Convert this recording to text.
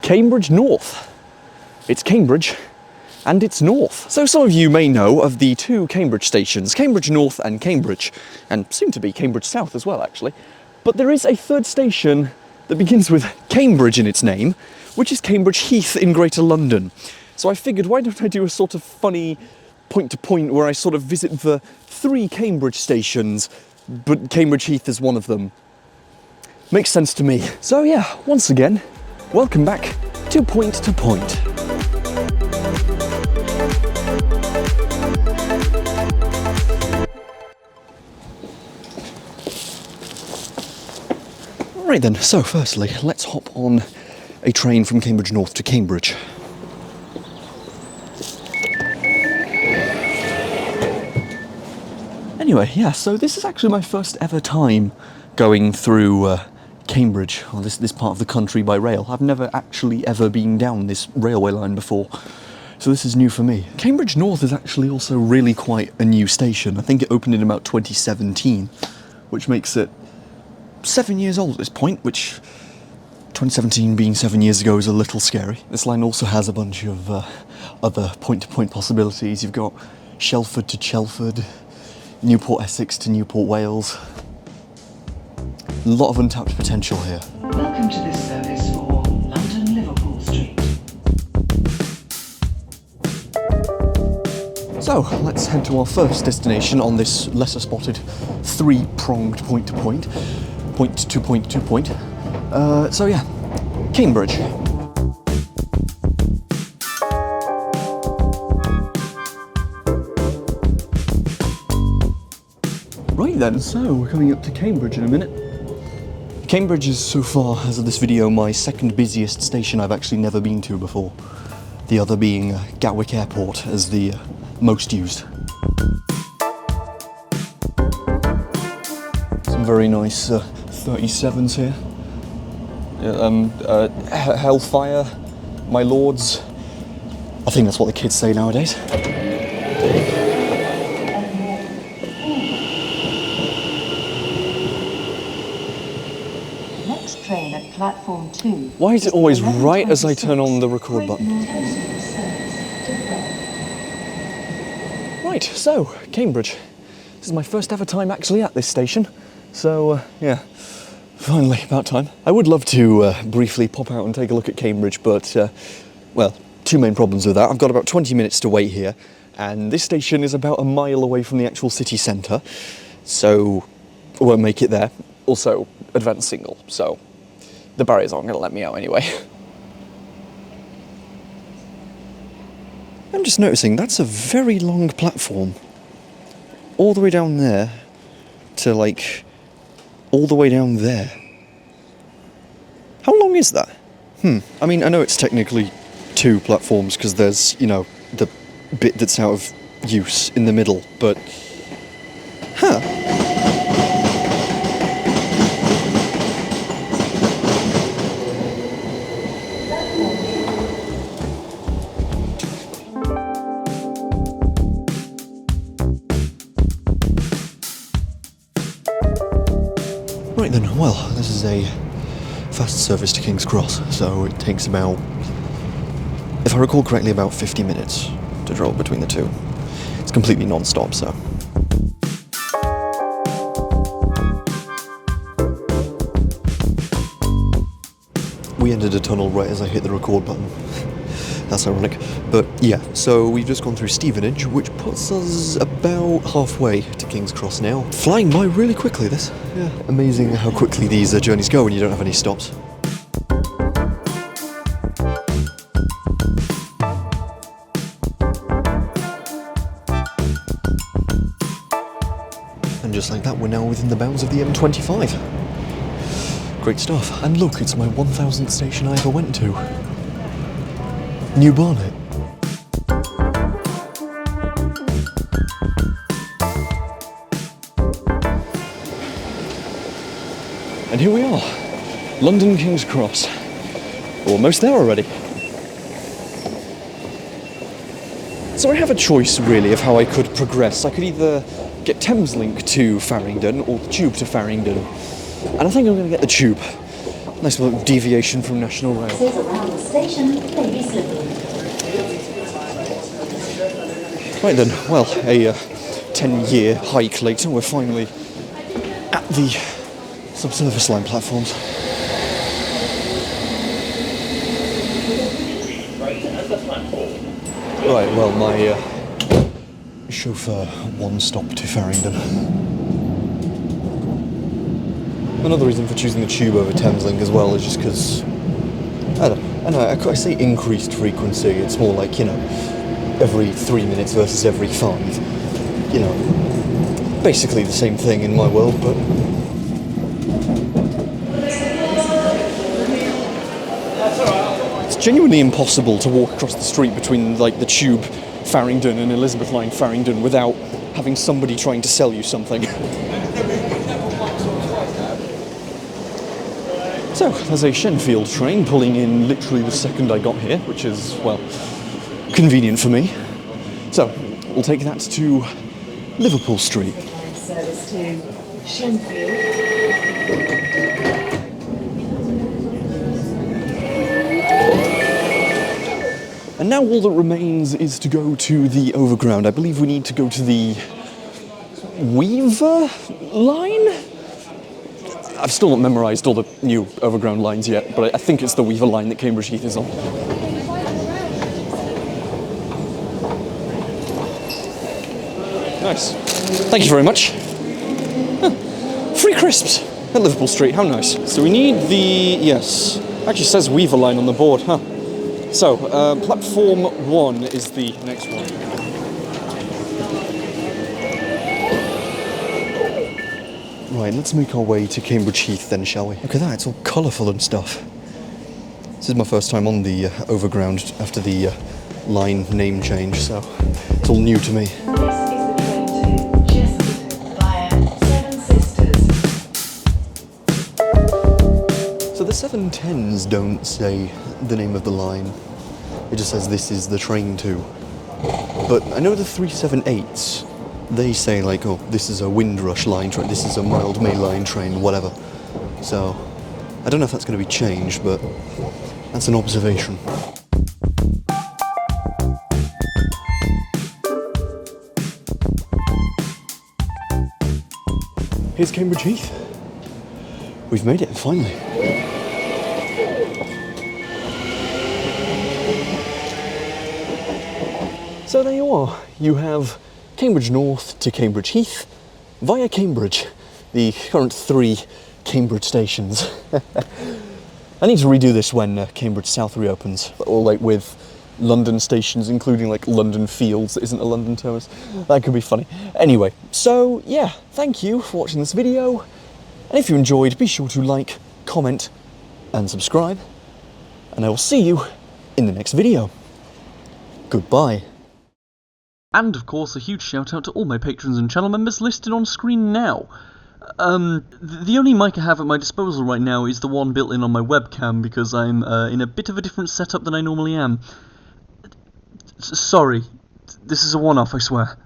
Cambridge North. It's Cambridge and it's north. So some of you may know of the two Cambridge stations, Cambridge North and Cambridge, and soon to be Cambridge South as well actually. But there is a third station that begins with Cambridge in its name, which is Cambridge Heath in Greater London. So I figured, why don't I do a sort of funny point-to-point where I sort of visit the 3 Cambridge stations, but Cambridge Heath is one of them. Makes sense to me. So yeah, once again, welcome back to Point to Point. Right then, so firstly, let's hop on a train from Cambridge North to Cambridge. Anyway, yeah, so this is actually my first ever time going through Cambridge, or this part of the country by rail. I've never actually ever been down this railway line before, so this is new for me. Cambridge North is actually also really quite a new station. I think it opened in about 2017, which makes it 7 years old at this point, which 2017 being 7 years ago is a little scary. This line also has a bunch of other point-to-point possibilities. You've got Shelford to Chelford, Newport Essex to Newport Wales. A lot of untapped potential here. Welcome to this service for London Liverpool Street. So let's head to our first destination on this lesser spotted 3-pronged point-to-point. Point to point to point. So yeah, Cambridge. Right then, so we're coming up to Cambridge in a minute. Cambridge is so far, as of this video, my second busiest station I've actually never been to before. The other being Gatwick Airport as the most used. Some very nice 37s here. Hellfire, my lords. I think that's what the kids say nowadays. Next train at platform 2. Why is it always right as I turn on the record button? Right, so, Cambridge. This is my first ever time actually at this station. So, yeah, finally, about time. I would love to briefly pop out and take a look at Cambridge, but, well, 2 main problems with that. I've got about 20 minutes to wait here, and this station is about a mile away from the actual city centre, so I won't make it there. Also, advanced single, so the barriers aren't going to let me out anyway. I'm just noticing, that's a very long platform. All the way down there to, like, all the way down there. How long is that? I mean, I know it's technically 2 platforms because there's, you know, the bit that's out of use in the middle, but... Huh. Right then, well, this is a fast service to King's Cross, so it takes about, if I recall correctly, about 50 minutes to travel between the two. It's completely non-stop, so. We entered a tunnel right as I hit the record button. That's ironic. But yeah, so we've just gone through Stevenage, which puts us about halfway to King's Cross now. Flying by really quickly, this. Yeah. Amazing how quickly these journeys go when you don't have any stops. And just like that, we're now within the bounds of the M25. Great stuff. And look, it's my 1000th station I ever went to. New Barnet. And here we are, London King's Cross. Almost there already. So I have a choice really of how I could progress. I could either get Thameslink to Farringdon or the tube to Farringdon. And I think I'm going to get the tube. Nice little deviation from National Rail. Around the station may be slippery. Right then, well, a 10-year hike later, we're finally at the subsurface line platforms. Right, well, my chauffeur one stop to Farringdon. Another reason for choosing the tube over Thameslink as well is just because, I say increased frequency, it's more like, you know, every 3 minutes versus every 5. You know, basically the same thing in my world, but... It's genuinely impossible to walk across the street between, like, the tube Farringdon and Elizabeth Line Farringdon without having somebody trying to sell you something. So, there's a Shenfield train pulling in literally the second I got here, which is, well, convenient for me. So, we'll take that to Liverpool Street. Service to Shenfield. And now all that remains is to go to the overground. I believe we need to go to the Weaver line? I've still not memorised all the new overground lines yet, but I think it's the Weaver line that Cambridge Heath is on. Nice. Thank you very much. Huh. Free crisps at Liverpool Street, how nice. So we need the, yes, actually says Weaver line on the board, huh? So, platform 1 is the next one. Right, let's make our way to Cambridge Heath then, shall we? Look at that, it's all colourful and stuff. This is my first time on the overground after the line name change, so it's all new to me. This is the train to Chesterton via Seven Sisters. So the 710s don't say the name of the line. It just says this is the train to. But I know the 378s, they say like, oh, this is a Windrush line train, this is a Mildmay line train, whatever. So, I don't know if that's going to be changed, but that's an observation. Here's Cambridge Heath. We've made it, finally. So there you are. You have Cambridge North to Cambridge Heath via Cambridge, the current 3 Cambridge stations. I need to redo this when Cambridge South reopens, or like with London stations, including like London Fields that isn't a London terminus. That could be funny. Anyway, so yeah, thank you for watching this video. And if you enjoyed, be sure to like, comment, and subscribe. And I will see you in the next video. Goodbye. And of course, a huge shout out to all my patrons and channel members listed on screen now. The only mic I have at my disposal right now is the one built in on my webcam because I'm in a bit of a different setup than I normally am. Sorry, this is a one-off, I swear.